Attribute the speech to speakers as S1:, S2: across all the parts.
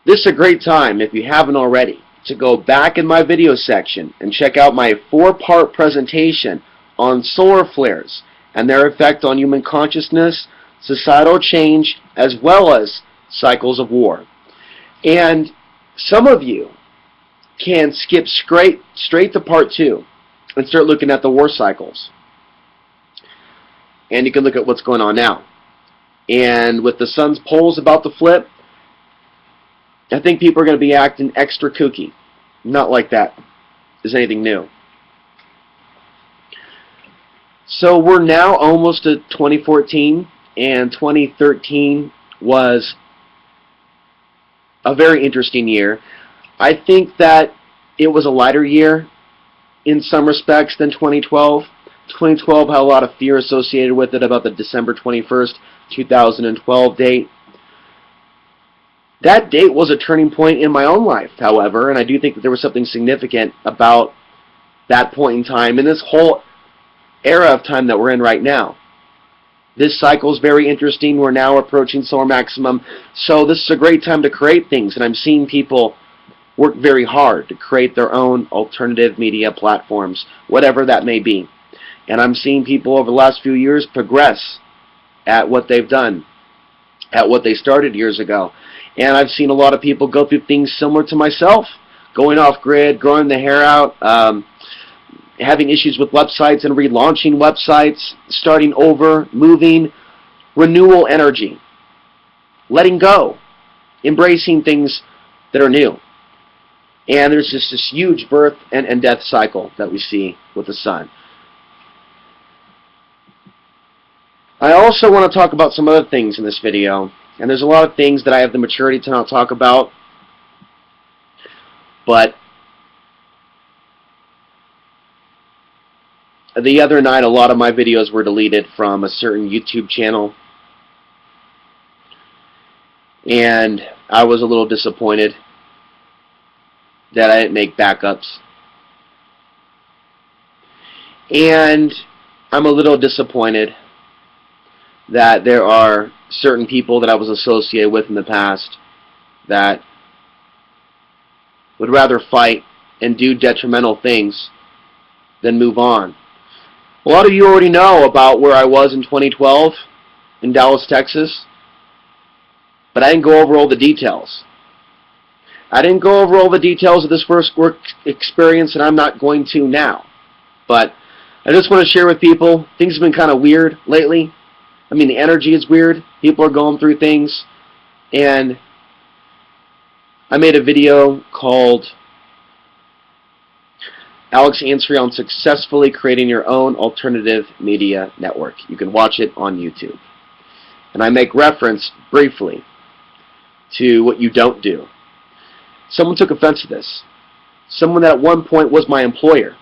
S1: This is a great time, if you haven't already, to go back in my video section and check out my 4-part presentation on solar flares and their effect on human consciousness, societal change, as well as cycles of war. And some of you can skip straight to part 2 and start looking at the war cycles. And you can look at what's going on now. And with the sun's poles about to flip, I think people are going to be acting extra kooky. Not like that is anything new. So we're now almost at 2014, and 2013 was a very interesting year. I think that it was a lighter year in some respects than 2012. 2012 had a lot of fear associated with it about the December 21st, 2012 date. That date was a turning point in my own life, however, and I do think that there was something significant about that point in time and this whole era of time that we're in right now. This cycle is very interesting. We're now approaching solar maximum, so this is a great time to create things, and I'm seeing people work very hard to create their own alternative media platforms, whatever that may be. And I'm seeing people over the last few years progress at what they've done, at what they started years ago. And I've seen a lot of people go through things similar to myself, going off grid, growing the hair out, having issues with websites and relaunching websites, starting over, moving, renewal energy, letting go, embracing things that are new. And there's just this huge birth and death cycle that we see with the sun. I also want to talk about some other things in this video. And there's a lot of things that I have the maturity to not talk about. But the other night, a lot of my videos were deleted from a certain YouTube channel. And I was a little disappointed that I didn't make backups. And I'm a little disappointed that there are certain people that I was associated with in the past that would rather fight and do detrimental things than move on. A lot of you already know about where I was in 2012 in Dallas, Texas, but I didn't go over all the details. I didn't go over all the details of this first work experience, and I'm not going to now. But I just want to share with people, things have been kind of weird lately. I mean, the energy is weird. People are going through things. And I made a video called Alex Ansary on successfully creating your own alternative media network. You can watch it on YouTube. And I make reference briefly to what you don't do. Someone took offense to this. Someone that at one point was my employer,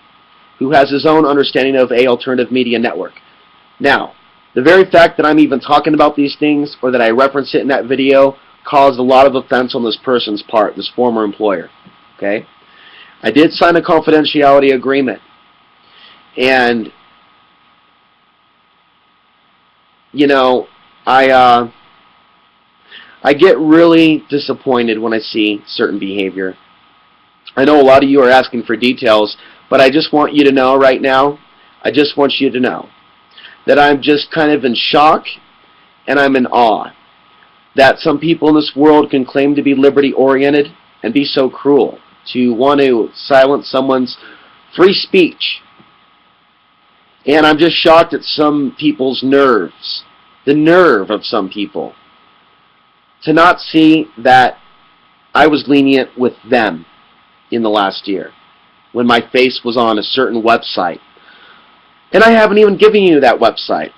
S1: who has his own understanding of a alternative media network. Now, the very fact that I'm even talking about these things, or that I reference it in that video, caused a lot of offense on this person's part, this former employer. Okay? I did sign a confidentiality agreement. And, you know, I get really disappointed when I see certain behavior. I know a lot of you are asking for details, but I just want you to know right now, I just want you to know that I'm just kind of in shock and I'm in awe that some people in this world can claim to be liberty-oriented and be so cruel to want to silence someone's free speech. And I'm just shocked at some people's nerves, the nerve of some people, to not see that I was lenient with them in the last year when my face was on a certain website. And I haven't even given you that website.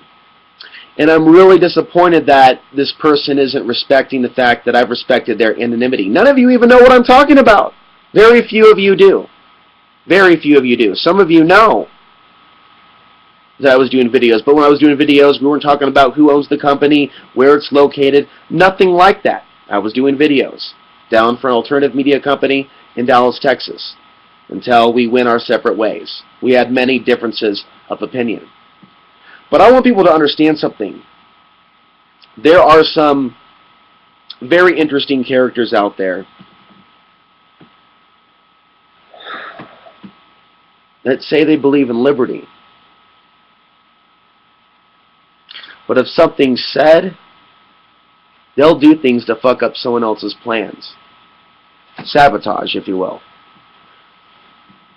S1: And I'm really disappointed that this person isn't respecting the fact that I've respected their anonymity. None of you even know what I'm talking about. Very few of you do. Very few of you do. Some of you know that I was doing videos, but when I was doing videos, we weren't talking about who owns the company, where it's located, nothing like that. I was doing videos down for an alternative media company in Dallas, Texas, until we went our separate ways. We had many differences of opinion. But I want people to understand something. There are some very interesting characters out there that say they believe in liberty. But if something's said, they'll do things to fuck up someone else's plans. Sabotage, if you will.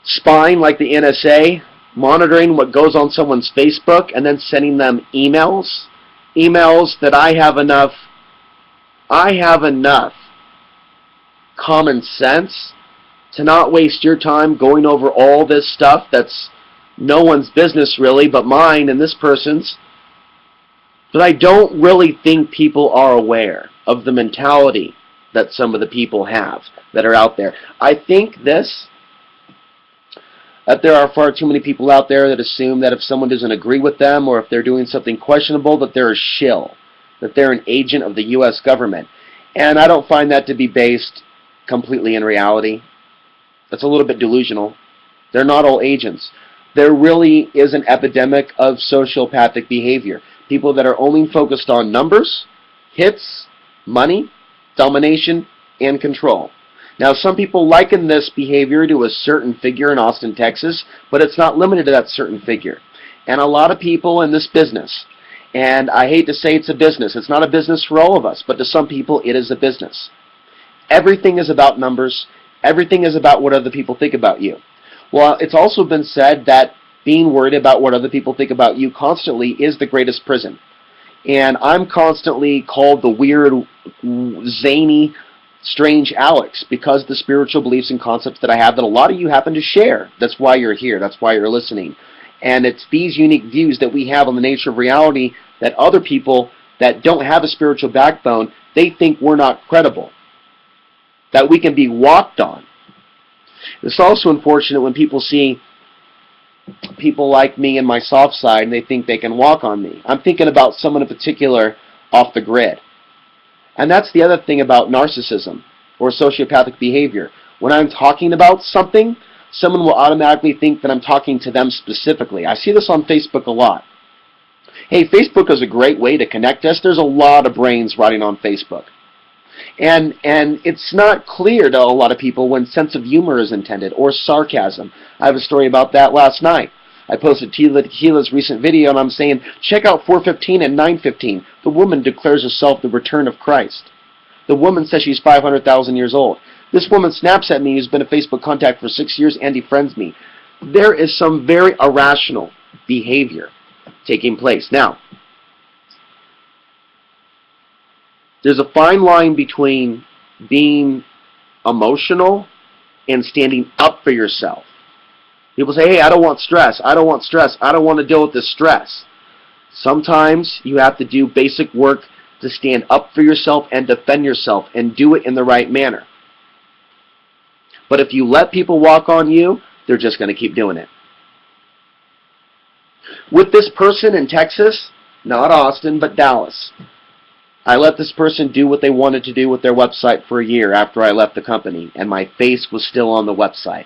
S1: Spying like the NSA, monitoring what goes on someone's Facebook, and then sending them emails. Emails that I have enough common sense to not waste your time going over all this stuff that's no one's business really but mine and this person's. But I don't really think people are aware of the mentality that some of the people have that are out there. I think that there are far too many people out there that assume that if someone doesn't agree with them or if they're doing something questionable, that they're a shill, that they're an agent of the U.S. government. And I don't find that to be based completely in reality. That's a little bit delusional. They're not all agents. There really is an epidemic of sociopathic behavior. People that are only focused on numbers, hits, money, domination, and control. Now, some people liken this behavior to a certain figure in Austin, Texas, but it's not limited to that certain figure. And a lot of people in this business, and I hate to say it's a business, it's not a business for all of us, but to some people it is a business. Everything is about numbers. Everything is about what other people think about you. Well, it's also been said that being worried about what other people think about you constantly is the greatest prison. And I'm constantly called the weird, zany, strange Alex because of the spiritual beliefs and concepts that I have that a lot of you happen to share. That's why you're here. That's why you're listening. And it's these unique views that we have on the nature of reality that other people that don't have a spiritual backbone, they think we're not credible, that we can be walked on. It's also unfortunate when people see people like me and my soft side and they think they can walk on me. I'm thinking about someone in particular off the grid. And that's the other thing about narcissism or sociopathic behavior. When I'm talking about something, someone will automatically think that I'm talking to them specifically. I see this on Facebook a lot. Hey, Facebook is a great way to connect us. There's a lot of brains writing on Facebook. And it's not clear to a lot of people when sense of humor is intended or sarcasm. I have a story about that last night. I posted Tequila's recent video and I'm saying, check out 4:15 and 9:15. The woman declares herself the return of Christ. The woman says she's 500,000 years old. This woman snaps at me who's been a Facebook contact for 6 years and befriends me. There is some very irrational behavior taking place. Now, there's a fine line between being emotional and standing up for yourself. People say, hey, I don't want stress. I don't want stress. I don't want to deal with this stress. Sometimes you have to do basic work to stand up for yourself and defend yourself and do it in the right manner. But if you let people walk on you, they're just going to keep doing it. With this person in Texas, not Austin, but Dallas, I let this person do what they wanted to do with their website for a year after I left the company, and my face was still on the website.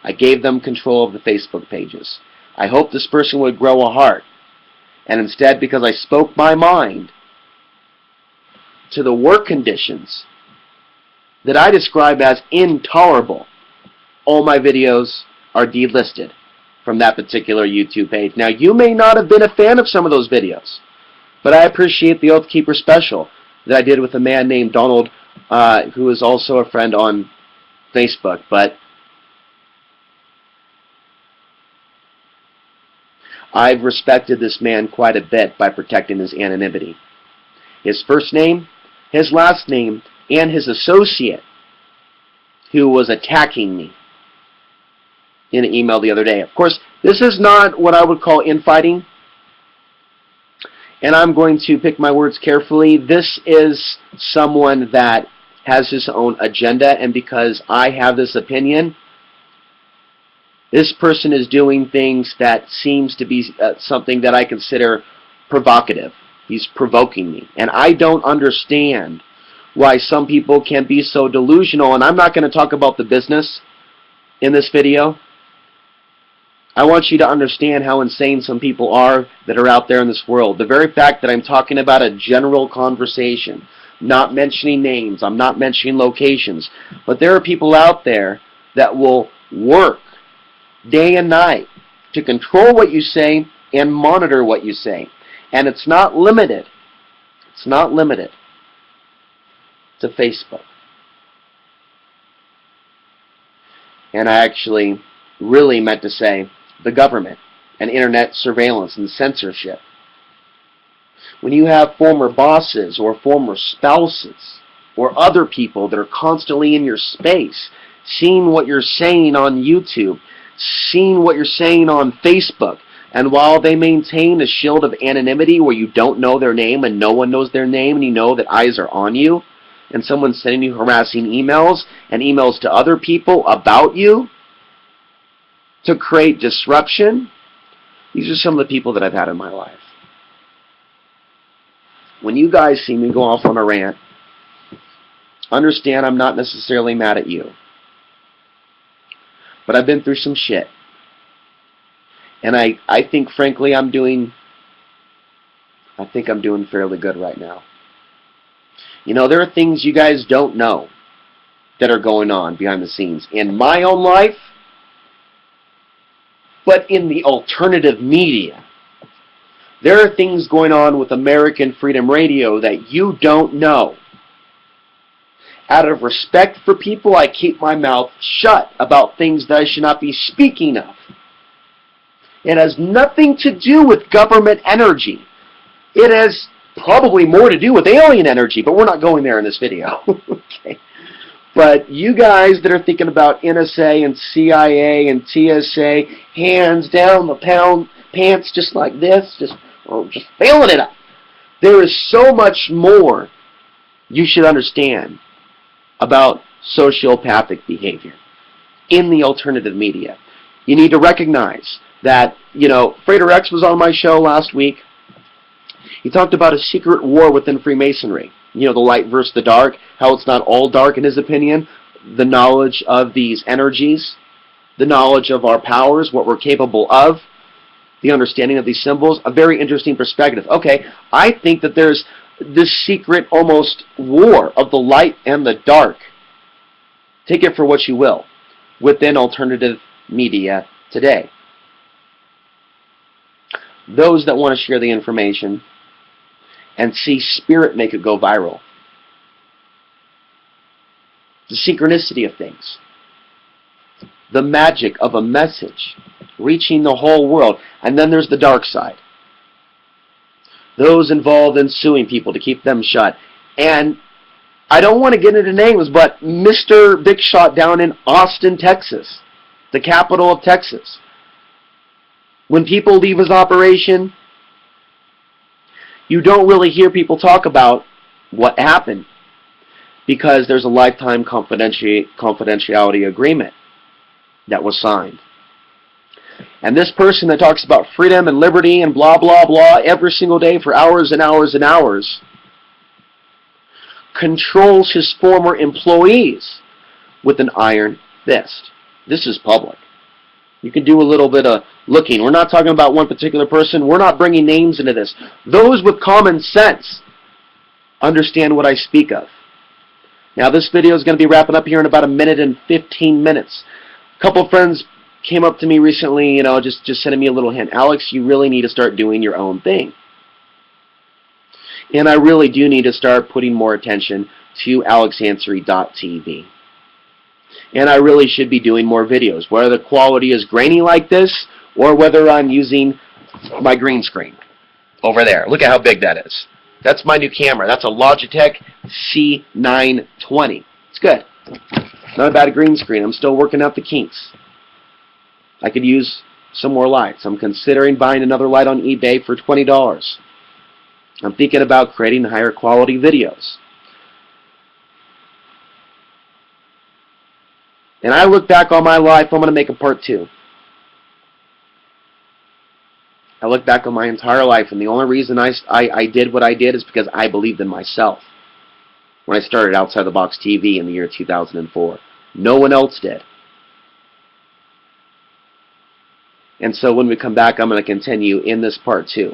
S1: I gave them control of the Facebook pages. I hoped this person would grow a heart. And instead, because I spoke my mind to the work conditions that I describe as intolerable, all my videos are delisted from that particular YouTube page. Now, you may not have been a fan of some of those videos, but I appreciate the Oath Keeper special that I did with a man named Donald, who is also a friend on Facebook. But I've respected this man quite a bit by protecting his anonymity. His first name, his last name, and his associate who was attacking me in an email the other day. Of course, this is not what I would call infighting, and I'm going to pick my words carefully. This is someone that has his own agenda, and because I have this opinion, this person is doing things that seems to be something that I consider provocative. He's provoking me. And I don't understand why some people can be so delusional. And I'm not going to talk about the business in this video. I want you to understand how insane some people are that are out there in this world. The very fact that I'm talking about a general conversation not mentioning names. I'm not mentioning locations. But there are people out there that will work day and night to control what you say and monitor what you say. And it's not limited. It's not limited to Facebook. And I actually really meant to say the government and internet surveillance and censorship. When you have former bosses or former spouses or other people that are constantly in your space, seeing what you're saying on YouTube, seeing what you're saying on Facebook, and while they maintain a shield of anonymity where you don't know their name and no one knows their name and you know that eyes are on you, and someone's sending you harassing emails and emails to other people about you to create disruption, these are some of the people that I've had in my life. When you guys see me go off on a rant, understand I'm not necessarily mad at you. But I've been through some shit. And I think, frankly, I'm doing fairly good right now. You know, there are things you guys don't know that are going on behind the scenes in my own life, but in the alternative media. There are things going on with American Freedom Radio that you don't know. Out of respect for people, I keep my mouth shut about things that I should not be speaking of. It has nothing to do with government energy. It has probably more to do with alien energy, but we're not going there in this video. Okay. But you guys that are thinking about NSA and CIA and TSA, hands down the pants just like this, just failing it up. There is so much more you should understand about sociopathic behavior in the alternative media. You need to recognize that, you know, Frater X was on my show last week. He talked about a secret war within Freemasonry. You know, the light versus the dark, how it's not all dark in his opinion. The knowledge of these energies, the knowledge of our powers, what we're capable of, the understanding of these symbols, a very interesting perspective. Okay, I think that there's this secret almost war of the light and the dark. Take it for what you will, within alternative media today. Those that want to share the information and see spirit make it go viral. The synchronicity of things. The magic of a message reaching the whole world. And then there's the dark side. Those involved in suing people to keep them shut. And I don't want to get into names, but Mr. Big Shot down in Austin, Texas, the capital of Texas. When people leave his operation, you don't really hear people talk about what happened because there's a lifetime confidentiality agreement that was signed. And this person that talks about freedom and liberty and blah, blah, blah every single day for hours and hours and hours controls his former employees with an iron fist. This is public. You can do a little bit of looking. We're not talking about one particular person. We're not bringing names into this. Those with common sense understand what I speak of. Now, this video is going to be wrapping up here in about a minute and 15 minutes. A couple of friends came up to me recently, you know, just sending me a little hint. Alex, you really need to start doing your own thing. And I really do need to start putting more attention to alexansary.tv. And I really should be doing more videos, whether the quality is grainy like this or whether I'm using my green screen over there. Look at how big that is. That's my new camera. That's a Logitech C920. It's good. Not a bad green screen. I'm still working out the kinks. I could use some more lights. I'm considering buying another light on eBay for $20. I'm thinking about creating higher quality videos. And I look back on my life, I'm going to make a part 2. I look back on my entire life, and the only reason I did what I did is because I believed in myself. When I started Outside the Box TV in the year 2004. No one else did. And so when we come back, I'm going to continue in this part 2.